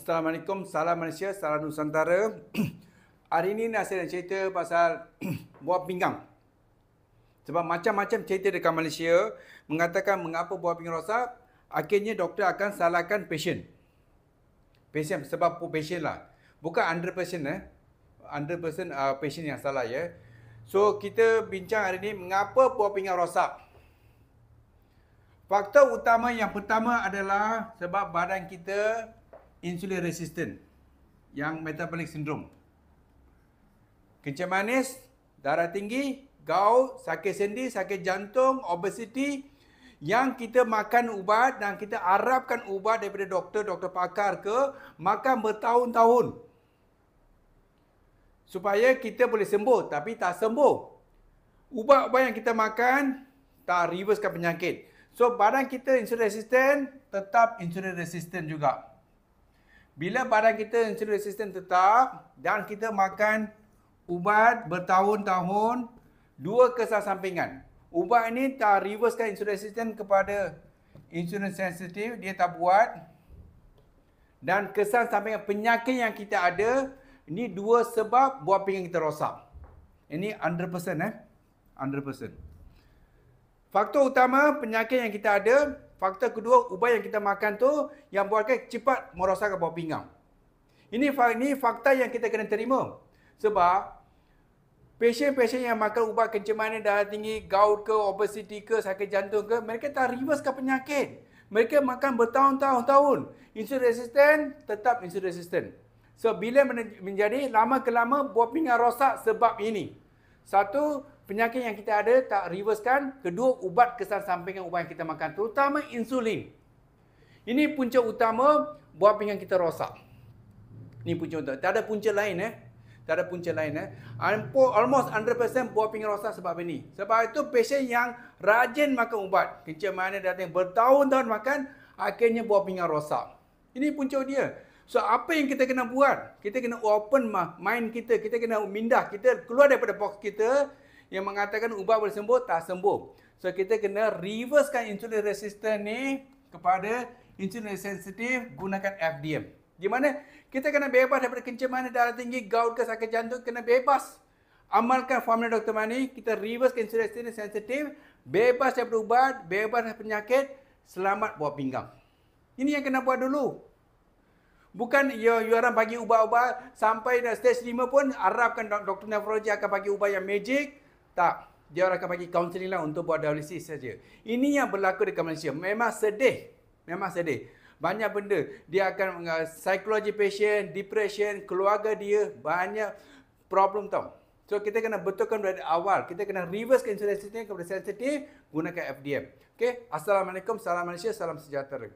Assalamualaikum, salam Malaysia, salam Nusantara. Hari ini saya nak cerita pasal buah pinggang. Sebab macam-macam cerita dekat Malaysia mengatakan mengapa buah pinggang rosak, akhirnya doktor akan salahkan pasien. Pasien sebab pasien lah. Bukan 100% 100% pasien yang salah ya. So kita bincang hari ini mengapa buah pinggang rosak. Faktor utama yang pertama adalah sebab badan kita insulin resistant, yang metabolic syndrome. Kencing manis, darah tinggi, gout, sakit sendi, sakit jantung, obesity, yang kita makan ubat dan kita harapkan ubat daripada doktor pakar ke, makan bertahun-tahun supaya kita boleh sembuh, tapi tak sembuh. Ubat-ubat yang kita makan tak reversekan penyakit. So badan kita insulin resistant, tetap insulin resistant juga. Bila badan kita insulin resistant tetap dan kita makan ubat bertahun-tahun, dua kesan sampingan. Ubat ini tak reversekan insulin resistant kepada insulin sensitif, dia tak buat. Dan kesan sampingan penyakit yang kita ada, ini dua sebab buah pinggang kita rosak. Ini 100% 100%. Faktor utama penyakit yang kita ada, faktor kedua ubat yang kita makan tu yang buatkan cepat merosakkan buah pinggang. Ini fakta yang kita kena terima. Sebab pasien-pasien yang makan ubat kencing manis, darah tinggi, gout ke, obesity ke, sakit jantung ke, mereka tak reversekan penyakit. Mereka makan bertahun-tahun. Insulin resistant, tetap insulin resistant. So bila menjadi lama ke lama buah pinggang rosak sebab ini. Satu, penyakit yang kita ada tak reversekan. Kedua, ubat kesan sampingan ubat yang kita makan, terutama insulin. Ini punca utama buah pinggang kita rosak. Ini punca utama. Tak ada punca lain Tak ada punca lain Almost 100% buah pinggang rosak sebab ini. Sebab itu pasien yang rajin makan ubat, kencing manis datang bertahun-tahun makan, akhirnya buah pinggang rosak. Ini punca dia. So apa yang kita kena buat? Kita kena open mind kita. Kita kena mindah. Kita keluar daripada box kita yang mengatakan ubat boleh sembuh, tak sembuh. So kita kena reversekan insulin resistant ni kepada insulin sensitif, gunakan FDM. Di mana kita kena bebas daripada kencing manis, darah tinggi, gout ke, sakit jantung, kena bebas. Amalkan formula Dr. Mani, kita reverse insulin sensitif, bebas daripada ubat, bebas daripada penyakit, selamat buah pinggang. Ini yang kena buat dulu. Bukan you orang bagi ubat-ubat sampai stage 5 pun harapkan doktor nefrologi akan bagi ubat yang magic. Tak, dia orang akan bagi counselling lah untuk buat dialisis saja. Ini yang berlaku dekat Malaysia. Memang sedih. Banyak benda. Dia akan psikologi patient, depression, keluarga dia, banyak problem tau. So kita kena betulkan dari awal. Kita kena reverse insulin resistant kepada sensitif, gunakan FDM. Okay? Assalamualaikum, salam Malaysia, salam sejahtera.